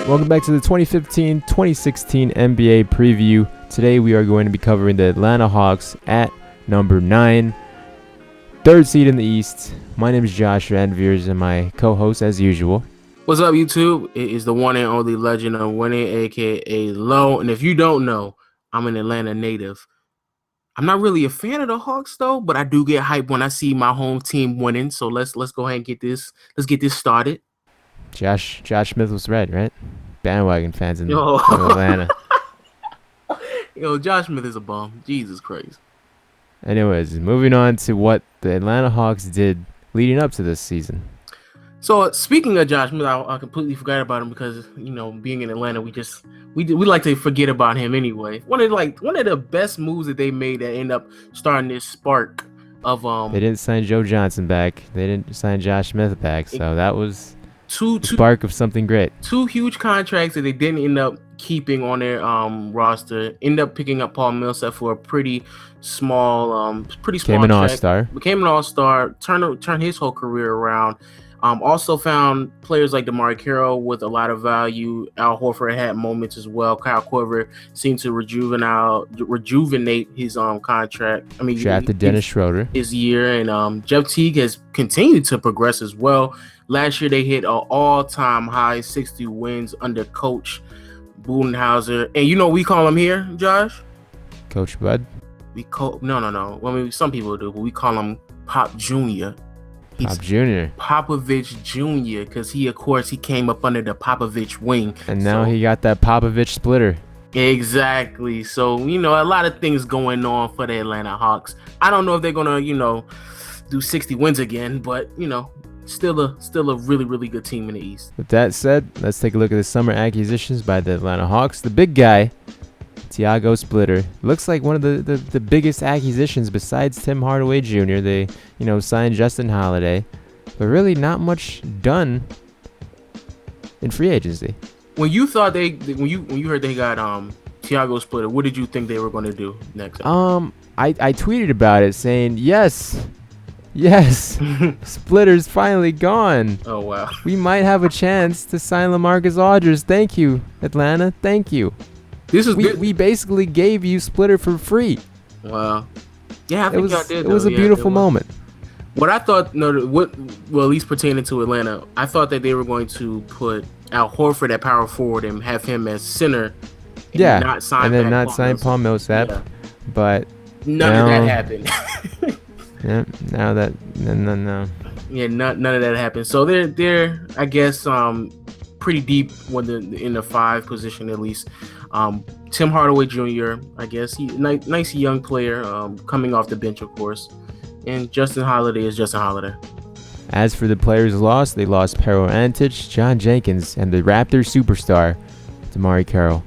Welcome back to the 2015-2016 NBA preview. Today we are going to be covering the Atlanta Hawks at number 9, third seed in the East. My name is Josh Ranviers and my co-host as usual. What's up, YouTube? It is the one and only legend of winning, aka Low. And if you don't know, I'm an Atlanta native. I'm not really a fan of the Hawks though, but I do get hyped when I see my home team winning. So let's go ahead and get this started. Josh Smith was right? Bandwagon fans in Atlanta. Yo, Josh Smith is a bum. Jesus Christ. Anyways, moving on to what the Atlanta Hawks did leading up to this season. So speaking of Josh Smith, I completely forgot about him because being in Atlanta, we like to forget about him anyway. One of the best moves that they made that end up starting this spark of They didn't sign Joe Johnson back. They didn't sign Josh Smith back. So that was the spark of something great. Two huge contracts that they didn't end up keeping on their roster. End up picking up Paul Millsap for a pretty small Became an all-star. Became an all-star. Turned his whole career around. Also found players like DeMar Carroll with a lot of value. Al Horford had moments as well. Kyle Korver seemed to rejuvenate his contract. Drafted Dennis Schroeder his year, and Jeff Teague has continued to progress as well. Last year they hit an all-time high 60 wins under Coach Budenholzer, and we call him here, Josh. Coach Bud. No. Some people do, but we call him Pop Jr. Pop Jr. Popovich Jr. because he came up under the Popovich wing. And now he got that Popovich splitter. Exactly. So, a lot of things going on for the Atlanta Hawks. I don't know if they're going to, do 60 wins again, but, still a really, really good team in the East. With that said, let's take a look at the summer acquisitions by the Atlanta Hawks. The big guy, Tiago Splitter, looks like one of the biggest acquisitions besides Tim Hardaway Jr. They, signed Justin Holiday, but really not much done in free agency. When you thought when you heard they got Tiago Splitter, what did you think they were going to do next? I tweeted about it saying yes, Splitter's finally gone. Oh wow. We might have a chance to sign LaMarcus Aldridge. Thank you, Atlanta. Thank you. We basically gave you Splitter for free. Wow. Yeah, I think y'all did. It was a beautiful moment. What I thought, at least pertaining to Atlanta, I thought that they were going to put Al Horford at power forward and have him as center. And not sign Paul Millsap. Yeah. But none of that happened. Yeah. Now that no. Yeah, none of that happened. So they're I guess pretty deep in the 5 position at least. Tim Hardaway Jr., I guess he nice young player coming off the bench, of course, and Justin Holiday is Justin Holiday. As for the players lost, they lost Pero Antic, John Jenkins, and the Raptors superstar DeMar Carroll.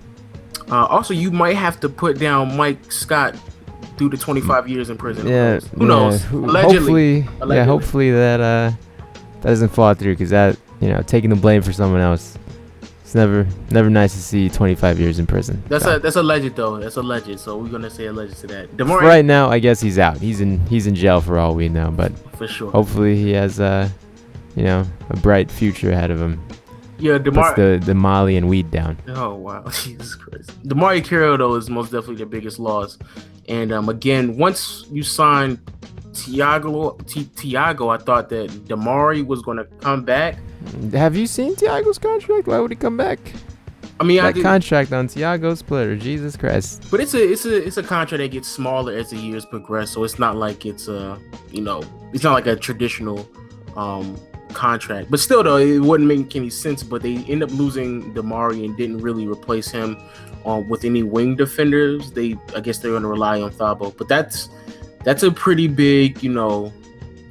Also, you might have to put down Mike Scott due to 25 years in prison. Yeah, who knows? Allegedly. Hopefully that doesn't fall through, because that taking the blame for someone else. It's never nice to see 25 years in prison. That's alleged though. That's alleged. So we're gonna say alleged to that. Right now, I guess he's out. He's in jail for all we know. But for sure, hopefully he has a bright future ahead of him. Yeah, puts the Molly and weed down. Oh wow, Jesus Christ. DeMar Carroll though is most definitely the biggest loss. And again, once you sign Tiago, I thought that DeMar was gonna come back. Have you seen Tiago's contract? Why would he come back? Contract on Tiago Splitter, Jesus Christ. But it's a contract that gets smaller as the years progress, so it's not like it's it's not like a traditional contract. But still though, it wouldn't make any sense. But they end up losing DeMar and didn't really replace him with any wing defenders. I guess they're going to rely on Thabo. But that's a pretty big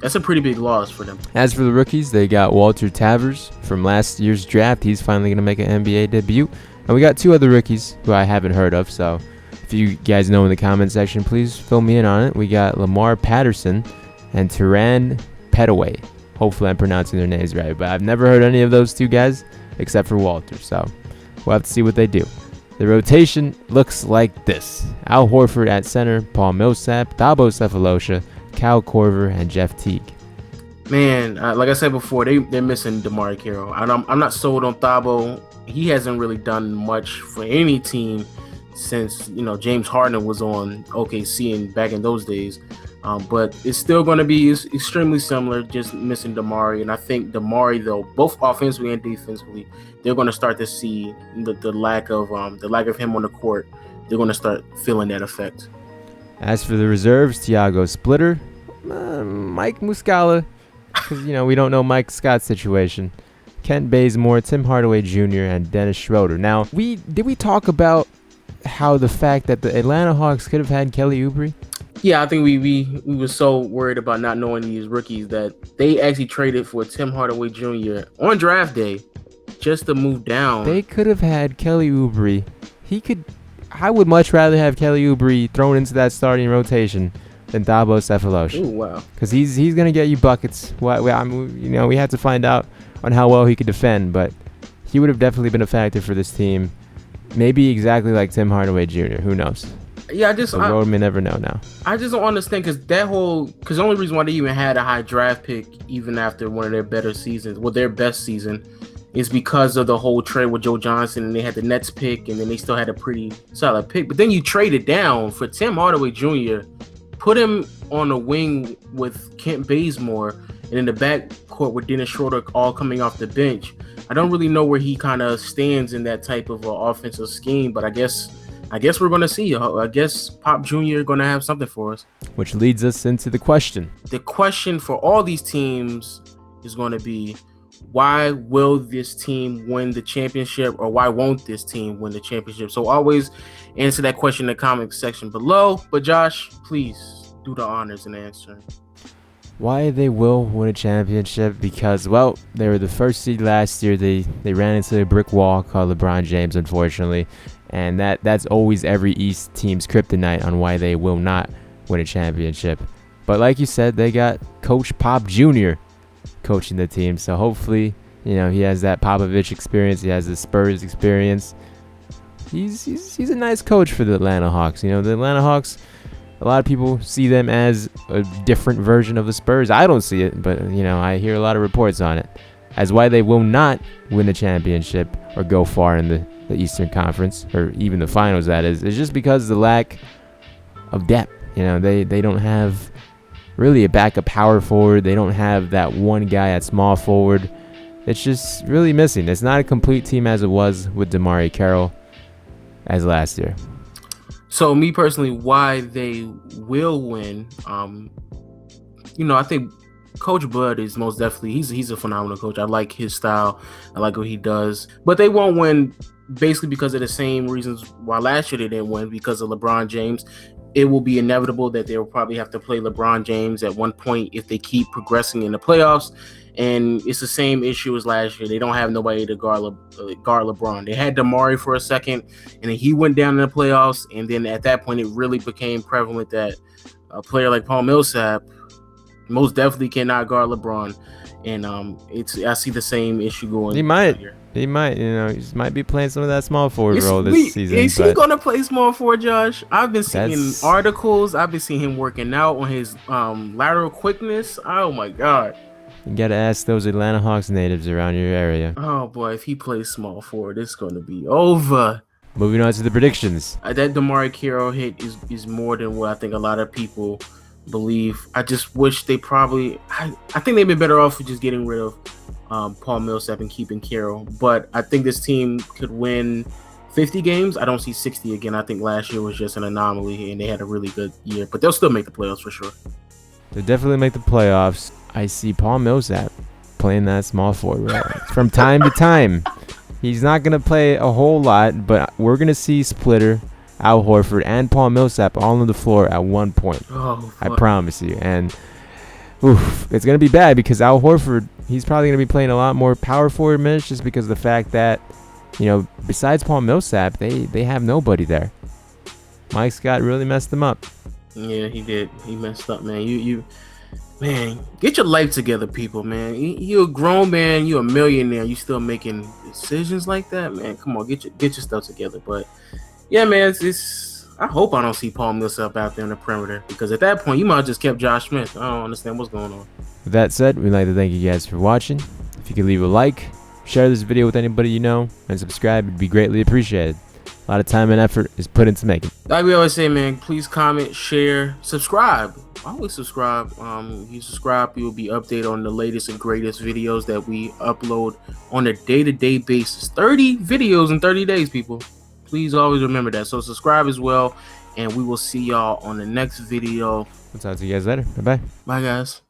That's a pretty big loss for them. As for the rookies, they got Walter Tavers from last year's draft. He's finally going to make an NBA debut. And we got 2 other rookies who I haven't heard of. So if you guys know in the comment section, please fill me in on it. We got Lamar Patterson and Turan Petaway. Hopefully I'm pronouncing their names right. But I've never heard any of those 2 guys except for Walter. So we'll have to see what they do. The rotation looks like this. Al Horford at center, Paul Millsap, Thabo Sefolosha, Kyle Korver, and Jeff Teague. Man, like I said before, they're missing DeMar Carroll. I'm not sold on Thabo he hasn't really done much for any team since James Harden was on OKC and back in those days. But it's still going to be extremely similar, just missing Damari. And I think Damari, though, both offensively and defensively, they're going to start to see the lack of him on the court. They're going to start feeling that effect. As for the reserves, Thiago Splitter, Mike Muscala, because we don't know Mike Scott's situation. Kent Bazemore, Tim Hardaway Jr., and Dennis Schroeder. Now, did we talk about how the fact that the Atlanta Hawks could have had Kelly Oubre? Yeah, I think we were so worried about not knowing these rookies that they actually traded for Tim Hardaway Jr. on draft day just to move down. They could have had Kelly Oubre. I would much rather have Kelly Oubre thrown into that starting rotation than Thabo Sefolosha. Oh wow! Because he's gonna get you buckets. We had to find out on how well he could defend, but he would have definitely been a factor for this team. Maybe exactly like Tim Hardaway Jr. Who knows? Yeah, the world may never know now. I just don't understand because the only reason why they even had a high draft pick even after one of their better seasons, their best season, is because of the whole trade with Joe Johnson, and they had the Nets pick, and then they still had a pretty solid pick. But then you traded down for Tim Hardaway Jr., put him on a wing with Kent Bazemore, and in the backcourt with Dennis Schroeder all coming off the bench. I don't really know where he kind of stands in that type of offensive scheme, but I guess we're going to see. I guess Pop Jr. going to have something for us. Which leads us into the question. The question for all these teams is going to be, why will this team win the championship, or why won't this team win the championship? So always answer that question in the comment section below. But Josh, please do the honors and answer. Why they will win a championship? Because, they were the first seed last year. They ran into a brick wall called LeBron James, unfortunately. And that's always every East team's kryptonite on why they will not win a championship. But like you said, they got Coach Pop Jr. coaching the team. So hopefully, he has that Popovich experience. He has the Spurs experience. He's a nice coach for the Atlanta Hawks. The Atlanta Hawks, a lot of people see them as a different version of the Spurs. I don't see it, but, I hear a lot of reports on it as why they will not win a championship or go far in the Eastern Conference, or even the finals. That is, it's just because of the lack of depth. They don't have really a backup power forward. They don't have that one guy at small forward. It's just really missing. It's not a complete team as it was with Damari Carroll as last year. So me personally, why they will win, I think Coach Bud is most definitely, he's a phenomenal coach. I like his style. I like what he does. But they won't win basically because of the same reasons why last year they didn't win, because of LeBron James. It will be inevitable that they will probably have to play LeBron James at one point if they keep progressing in the playoffs. And it's the same issue as last year. They don't have nobody to guard LeBron. They had Damari for a second, and then he went down in the playoffs. And then at that point, it really became prevalent that a player like Paul Millsap most definitely cannot guard LeBron. And I see the same issue going. He might. He might be playing some of that small forward role this season. Is he going to play small forward, Josh? I've been seeing articles. I've been seeing him working out on his lateral quickness. Oh, my God. You got to ask those Atlanta Hawks natives around your area. Oh, boy. If he plays small forward, it's going to be over. Moving on to the predictions. That Damari Carroll hit is more than what I think a lot of people believe. I just wish they probably... I think they've been better off with just getting rid of Paul Millsap and keeping Carroll. But I think this team could win 50 games. I don't see 60 again. I think last year was just an anomaly, and they had a really good year. But they'll still make the playoffs for sure. They'll definitely make the playoffs. I see Paul Millsap playing that small forward role from time to time. He's not going to play a whole lot, but we're going to see Splitter, Al Horford, and Paul Millsap all on the floor at one point. Oh, I promise you. And it's going to be bad because Al Horford, he's probably going to be playing a lot more power forward minutes just because of the fact that, besides Paul Millsap, they have nobody there. Mike Scott really messed them up. Yeah, he did. He messed up, man. Man, get your life together, people, man. You're a grown man. You're a millionaire. You still making decisions like that, man? Come on, get your stuff together. But yeah, man, I hope I don't see Paul Millsap out there in the perimeter, because at that point, you might have just kept Josh Smith. I don't understand what's going on. With that said, we'd like to thank you guys for watching. If you could leave a like, Share this video with anybody you know, and subscribe would be greatly appreciated. A lot of time and effort is put into making. Like we always say, man, please comment, share, subscribe. Always subscribe. If you subscribe, you will be updated on the latest and greatest videos that we upload on a day-to-day basis. 30 videos in 30 days, people. Please always remember that. So subscribe as well, and we will see y'all on the next video. I'll talk to you guys later. Bye-bye. Bye, guys.